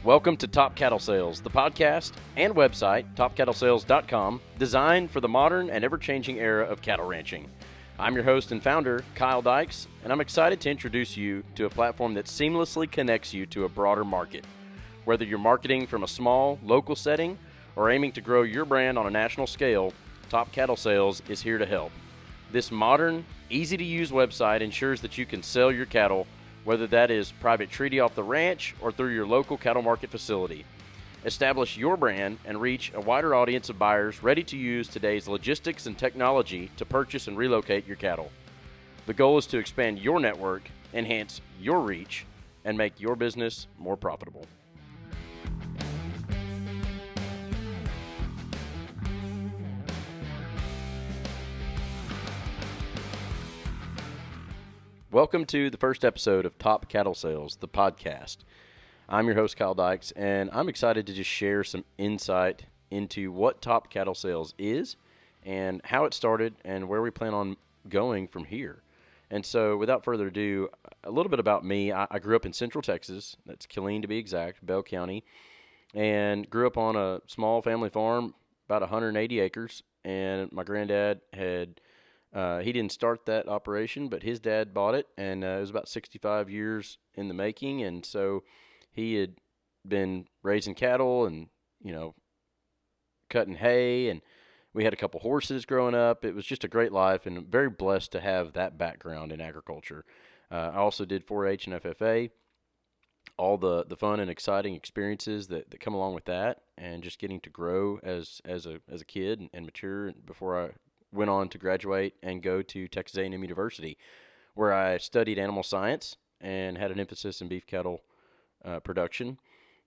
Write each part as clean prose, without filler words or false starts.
Welcome to Top Cattle Sales, the podcast and website, topcattlesales.com, designed for the modern and ever-changing era of cattle ranching. I'm your host and founder, Kyle Dykes, and I'm excited to introduce you to a platform that seamlessly connects you to a broader market. Whether you're marketing from a small, local setting or aiming to grow your brand on a national scale, Top Cattle Sales is here to help. This modern, easy-to-use website ensures that you can sell your cattle, whether that is private treaty off the ranch or through your local cattle market facility. Establish your brand and reach a wider audience of buyers ready to use today's logistics and technology to purchase and relocate your cattle. The goal is to expand your network, enhance your reach, and make your business more profitable. Welcome to the first episode of Top Cattle Sales, the podcast. I'm your host, Kyle Dykes, and I'm excited to just share some insight into what Top Cattle Sales is and how it started and where we plan on going from here. And so without further ado, a little bit about me. I grew up in Central Texas, that's Killeen to be exact, Bell County, and grew up on a small family farm, about 180 acres, and my granddad had he didn't start that operation, but his dad bought it, and it was about 65 years in the making. And so he had been raising cattle and, cutting hay, and we had a couple horses growing up. It was just a great life, and I'm very blessed to have that background in agriculture. I also did 4-H and FFA, all the fun and exciting experiences that come along with that, and just getting to grow as a kid and mature before I went on to graduate and go to Texas A&M University, where I studied animal science and had an emphasis in beef cattle production.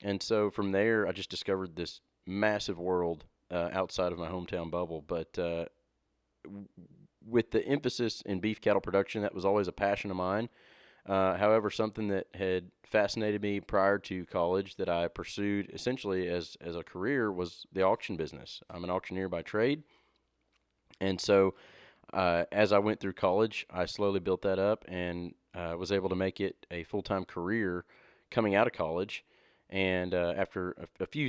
And so from there, I just discovered this massive world outside of my hometown bubble. But with the emphasis in beef cattle production, that was always a passion of mine. However, something that had fascinated me prior to college that I pursued essentially as a career was the auction business. I'm an auctioneer by trade. And so as I went through college, I slowly built that up and was able to make it a full-time career coming out of college. And after a few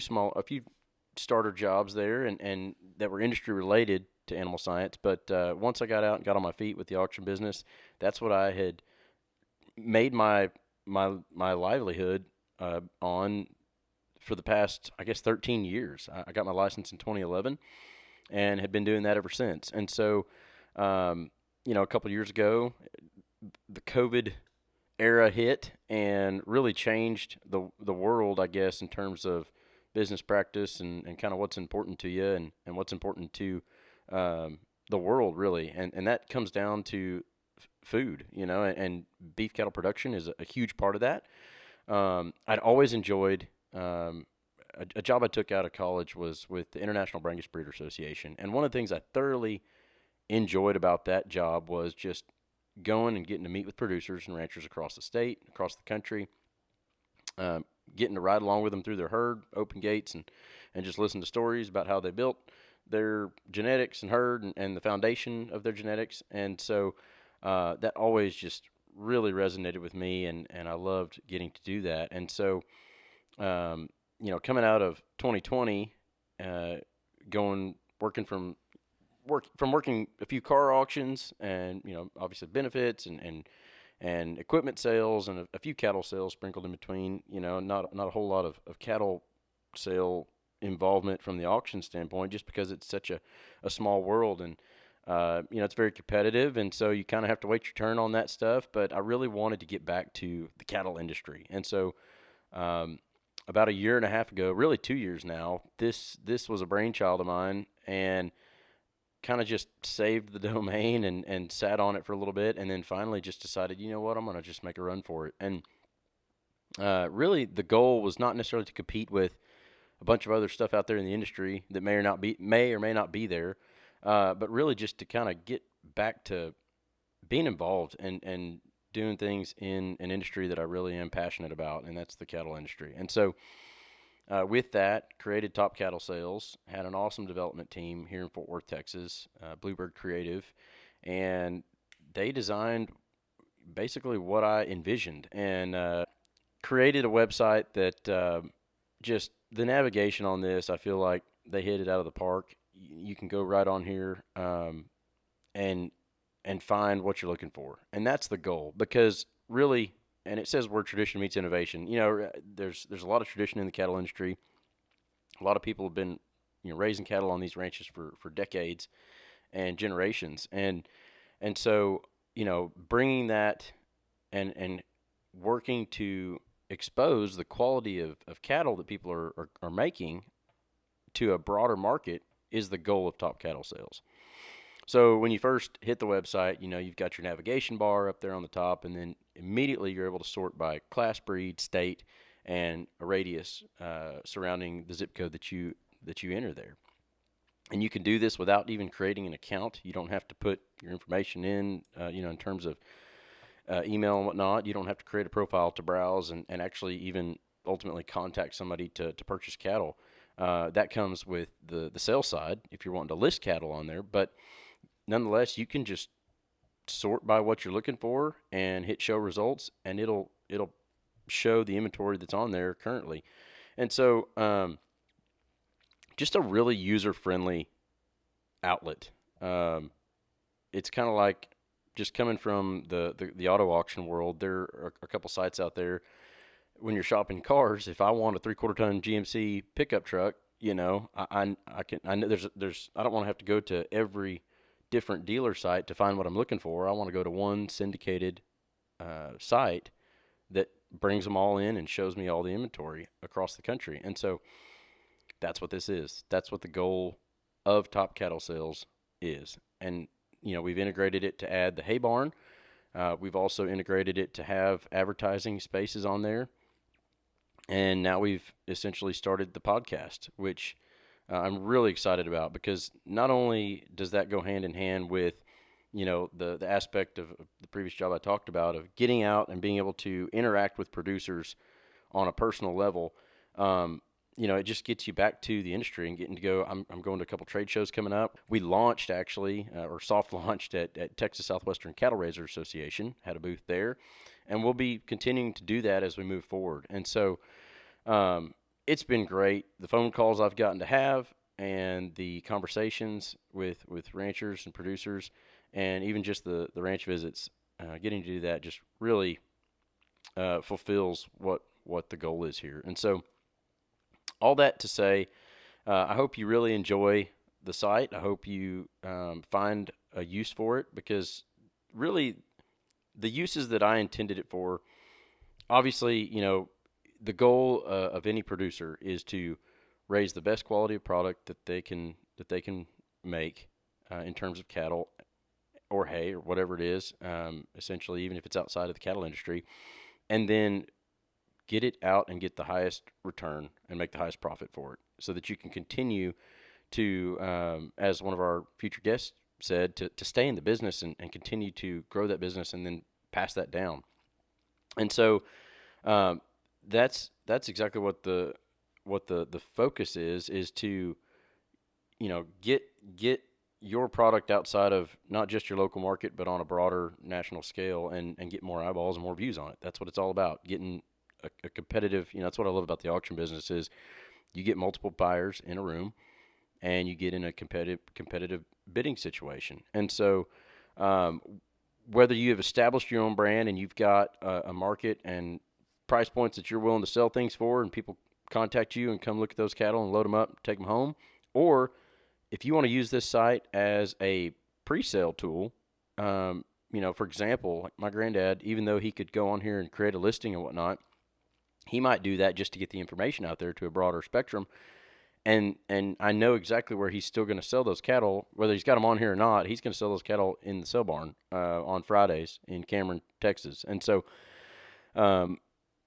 starter jobs there and that were industry related to animal science. But once I got out and got on my feet with the auction business, that's what I had made my livelihood on for the past, 13 years. I got my license in 2011. And had been doing that ever since. And so, a couple of years ago, the COVID era hit and really changed the world, I guess, in terms of business practice and kind of what's important to you and what's important to the world, really. And that comes down to food, and beef cattle production is a huge part of that. I'd always enjoyed a job I took out of college was with the International Brangus Breeder Association. And one of the things I thoroughly enjoyed about that job was just going and getting to meet with producers and ranchers across the state, across the country, getting to ride along with them through their herd, open gates, and just listen to stories about how they built their genetics and herd and the foundation of their genetics. And so that always just really resonated with me, and I loved getting to do that. And so coming out of 2020, working a few car auctions and, obviously benefits and equipment sales and a few cattle sales sprinkled in between, not a whole lot of cattle sale involvement from the auction standpoint, just because it's such a small world. And, it's very competitive. And so you kind of have to wait your turn on that stuff. But I really wanted to get back to the cattle industry. And so, about a year and a half ago, really 2 years now, this was a brainchild of mine, and kind of just saved the domain and sat on it for a little bit, and then finally just decided, you know what, I'm going to just make a run for it. And really the goal was not necessarily to compete with a bunch of other stuff out there in the industry that may or may not be there, but really just to kind of get back to being involved and doing things in an industry that I really am passionate about, and that's the cattle industry. And so with that, created Top Cattle Sales, had an awesome development team here in Fort Worth, Texas, Bluebird Creative, and they designed basically what I envisioned and created a website that just the navigation on this, I feel like they hit it out of the park. You can go right on here, and find what you're looking for, and that's the goal. Because really, and it says where tradition meets innovation. There's a lot of tradition in the cattle industry. A lot of people have been raising cattle on these ranches for decades and generations, and so bringing that and working to expose the quality of cattle that people are making to a broader market is the goal of Top Cattle Sales. So when you first hit the website, you've got your navigation bar up there on the top, and then immediately you're able to sort by class, breed, state, and a radius surrounding the zip code that you enter there. And you can do this without even creating an account. You don't have to put your information in, in terms of email and whatnot. You don't have to create a profile to browse and actually even ultimately contact somebody to purchase cattle. That comes with the sales side if you're wanting to list cattle on there. But nonetheless, you can just sort by what you're looking for and hit show results, and it'll show the inventory that's on there currently. And so just a really user-friendly outlet. It's kind of like just coming from the auto auction world. There are a couple sites out there when you're shopping cars. If I want a 3/4 ton GMC pickup truck, I know I don't want to have to go to every different dealer site to find what I'm looking for. I want to go to one syndicated site that brings them all in and shows me all the inventory across the country. And so that's what this is. That's what the goal of Top Cattle Sales is. And we've integrated it to add the hay barn. We've also integrated it to have advertising spaces on there. And now we've essentially started the podcast, which I'm really excited about, because not only does that go hand in hand with, the aspect of the previous job I talked about of getting out and being able to interact with producers on a personal level. It just gets you back to the industry and getting to go. I'm going to a couple trade shows coming up. We launched actually, or soft launched at Texas Southwestern Cattle Raisers Association, had a booth there, and we'll be continuing to do that as we move forward. And so it's been great. The phone calls I've gotten to have and the conversations with ranchers and producers, and even just the ranch visits, getting to do that just really fulfills what the goal is here. And so all that to say, I hope you really enjoy the site. I hope you find a use for it, because really the uses that I intended it for, obviously, the goal of any producer is to raise the best quality of product that they can make in terms of cattle or hay or whatever it is, essentially, even if it's outside of the cattle industry, and then get it out and get the highest return and make the highest profit for it, so that you can continue to, as one of our future guests said, to stay in the business and continue to grow that business and then pass that down. And so that's exactly what the focus is to get your product outside of not just your local market, but on a broader national scale, and get more eyeballs and more views on it. That's what it's all about. Getting a competitive, that's what I love about the auction business is you get multiple buyers in a room and you get in a competitive bidding situation. And so whether you have established your own brand and you've got a market and price points that you're willing to sell things for, and people contact you and come look at those cattle and load them up, take them home, or if you want to use this site as a pre-sale tool, for example, like my granddad, even though he could go on here and create a listing and whatnot, he might do that just to get the information out there to a broader spectrum. And I know exactly where he's still going to sell those cattle, whether he's got them on here or not. He's going to sell those cattle in the sale barn on Fridays in Cameron, Texas. And so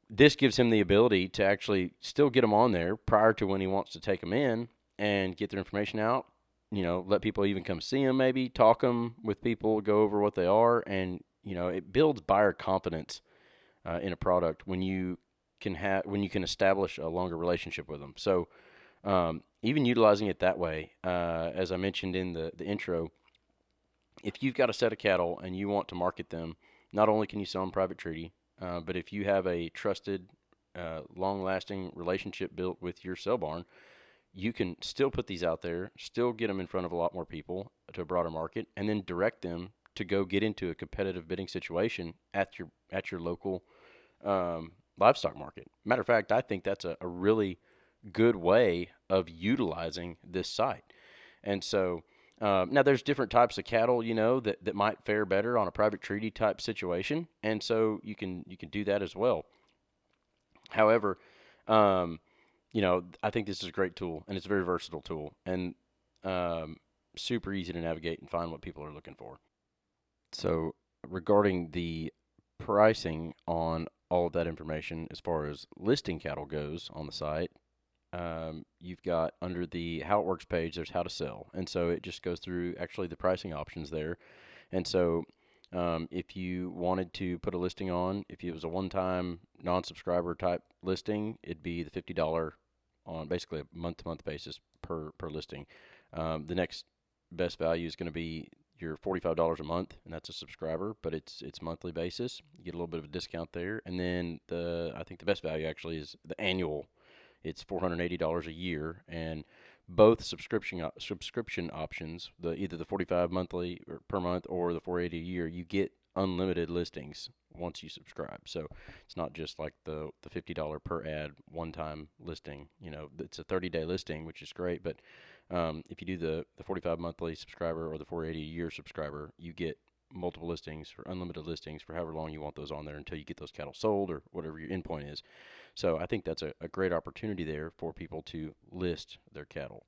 this gives him the ability to actually still get them on there prior to when he wants to take them in and get their information out. Let people even come see them, maybe talk them with people, go over what they are, and it builds buyer confidence in a product when you can establish a longer relationship with them. So even utilizing it that way, as I mentioned in the intro, if you've got a set of cattle and you want to market them, not only can you sell them private treaty, but if you have a trusted long-lasting relationship built with your sale barn, you can still put these out there, still get them in front of a lot more people to a broader market, and then direct them to go get into a competitive bidding situation at your local livestock market. Matter of fact, I think that's a really good way of utilizing this site. And so now there's different types of cattle, that might fare better on a private treaty type situation, and so you can do that as well. However, um, I think this is a great tool, and it's a very versatile tool, and um, super easy to navigate and find what people are looking for. So, regarding the pricing on all of that information, as far as listing cattle goes on the site, you've got under the How It Works page, there's How to Sell. And so it just goes through actually the pricing options there. And so if you wanted to put a listing on, if it was a one time non subscriber type listing, it'd be the $50 on basically a month to month basis per listing. The next best value is going to be your $45 a month, and that's a subscriber, but it's monthly basis. You get a little bit of a discount there, and then I think the best value actually is the annual. It's $480 a year, and both subscription options, either the 45 monthly or per month or the 480 a year, you get unlimited listings once you subscribe. So it's not just like the $50 per ad one time listing. It's a 30-day listing, which is great, but if you do the 45 monthly subscriber or the 480 a year subscriber, you get multiple listings or unlimited listings for however long you want those on there until you get those cattle sold or whatever your endpoint is. So I think that's a great opportunity there for people to list their cattle.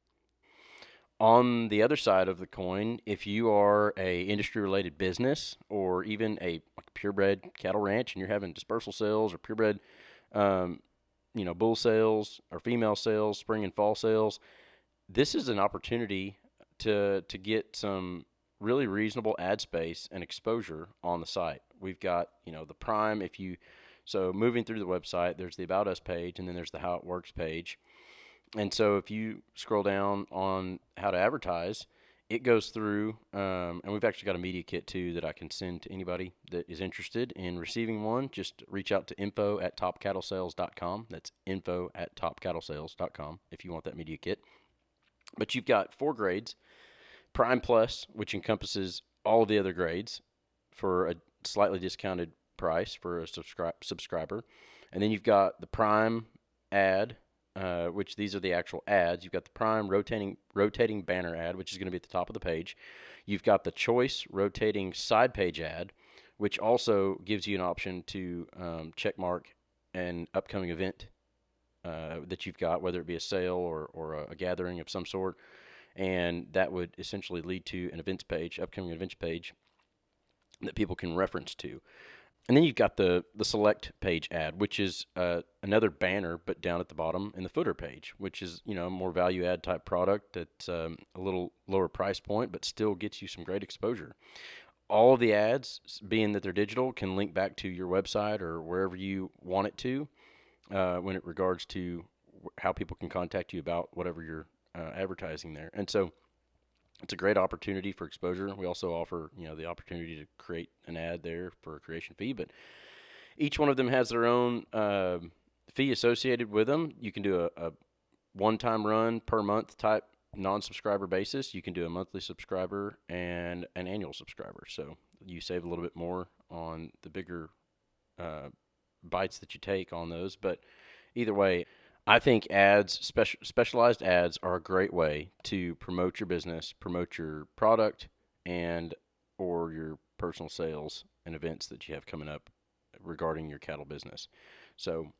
On the other side of the coin, if you are a industry related business or even a purebred cattle ranch and you're having dispersal sales or purebred um, bull sales or female sales, spring and fall sales, this is an opportunity to get some really reasonable ad space and exposure on the site. We've got, the prime. So moving through the website, there's the About Us page, and then there's the How It Works page. And so if you scroll down on how to advertise, it goes through, and we've actually got a media kit too that I can send to anybody that is interested in receiving one. Just reach out to info@topcattlesales.com. That's info@topcattlesales.com if you want that media kit. But you've got 4 grades. Prime Plus, which encompasses all of the other grades for a slightly discounted price for a subscriber. And then you've got the Prime ad, which these are the actual ads. You've got the Prime rotating banner ad, which is going to be at the top of the page. You've got the Choice rotating side page ad, which also gives you an option to check mark an upcoming event that you've got, whether it be a sale or a gathering of some sort. And that would essentially lead to an events page, upcoming events page that people can reference to. And then you've got the select page ad, which is another banner, but down at the bottom in the footer page, which is a more value add type product that's a little lower price point, but still gets you some great exposure. All of the ads, being that they're digital, can link back to your website or wherever you want it to when it regards to how people can contact you about whatever you're advertising there. And so it's a great opportunity for exposure. We also offer, the opportunity to create an ad there for a creation fee, but each one of them has their own fee associated with them. You can do a one-time run per month type non-subscriber basis. You can do a monthly subscriber and an annual subscriber. So you save a little bit more on the bigger bites that you take on those. But either way, I think specialized ads are a great way to promote your business, promote your product, and or your personal sales and events that you have coming up regarding your cattle business. So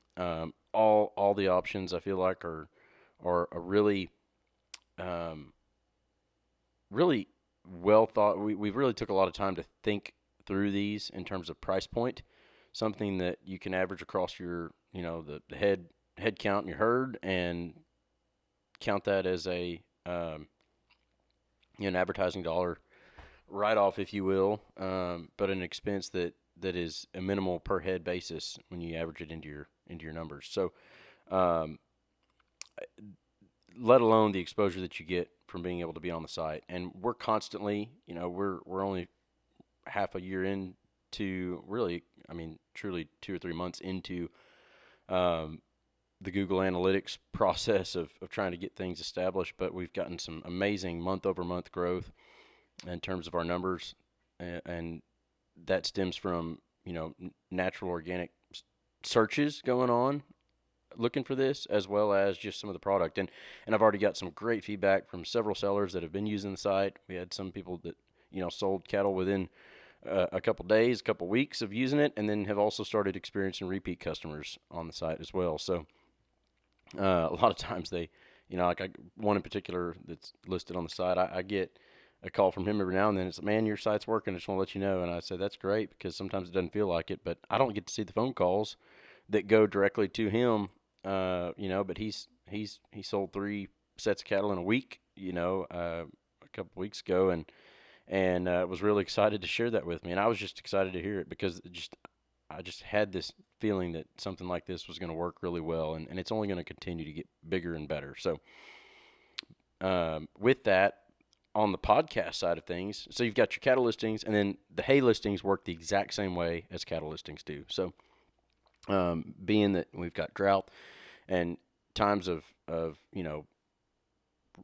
all the options I feel like are a really really well thought. We've really took a lot of time to think through these in terms of price point, something that you can average across your the head count in your herd and count that as a an advertising dollar write-off, if you will, but an expense that is a minimal per head basis when you average it into your numbers. So let alone the exposure that you get from being able to be on the site. And we're constantly, we're only half a year into, really, truly 2 or 3 months into the Google Analytics process of trying to get things established, but we've gotten some amazing month-over-month growth in terms of our numbers, and that stems from, natural organic searches going on looking for this, as well as just some of the product. And I've already got some great feedback from several sellers that have been using the site. We had some people that, sold cattle within a couple days, a couple weeks of using it, and then have also started experiencing repeat customers on the site as well. So a lot of times they, like one in particular that's listed on the site, I get a call from him every now and then. It's, man, your site's working. I just want to let you know. And I said, that's great, because sometimes it doesn't feel like it, but I don't get to see the phone calls that go directly to him. But he sold 3 sets of cattle in a week, a couple weeks ago, and was really excited to share that with me. And I was just excited to hear it, because I just had this feeling that something like this was going to work really well, and it's only going to continue to get bigger and better. So with that, on the podcast side of things, so you've got your cattle listings, and then the hay listings work the exact same way as cattle listings do. So being that we've got drought and times of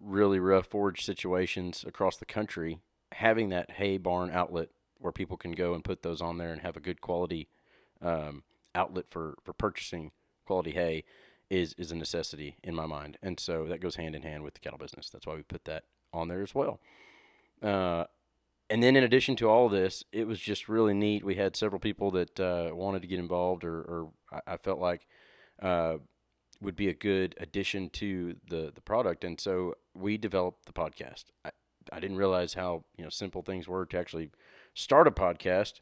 really rough forage situations across the country, having that hay barn outlet where people can go and put those on there and have a good quality outlet for purchasing quality hay is a necessity in my mind. And so that goes hand in hand with the cattle business. That's why we put that on there as well. And then in addition to all of this, it was just really neat. We had several people that wanted to get involved, or I felt like would be a good addition to the product. And so we developed the podcast. I didn't realize how simple things were to actually start a podcast.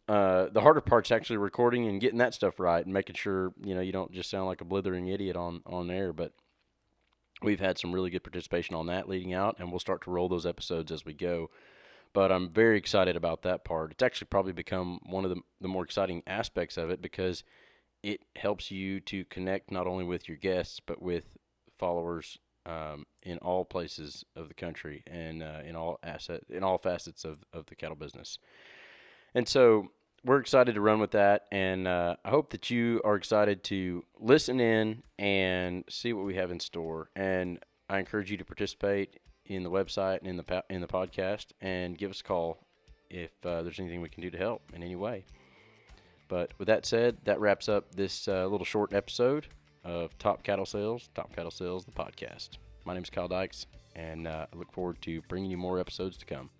The harder part's actually recording and getting that stuff right, and making sure you don't just sound like a blithering idiot on air. But we've had some really good participation on that leading out, and we'll start to roll those episodes as we go. But I'm very excited about that part. It's actually probably become one of the more exciting aspects of it, because it helps you to connect not only with your guests, but with followers in all places of the country, and in all facets of the cattle business. And so we're excited to run with that, and I hope that you are excited to listen in and see what we have in store. And I encourage you to participate in the website and in the podcast, and give us a call if there's anything we can do to help in any way. But with that said, that wraps up this little short episode of Top Cattle Sales, the podcast. My name is Kyle Dykes, and I look forward to bringing you more episodes to come.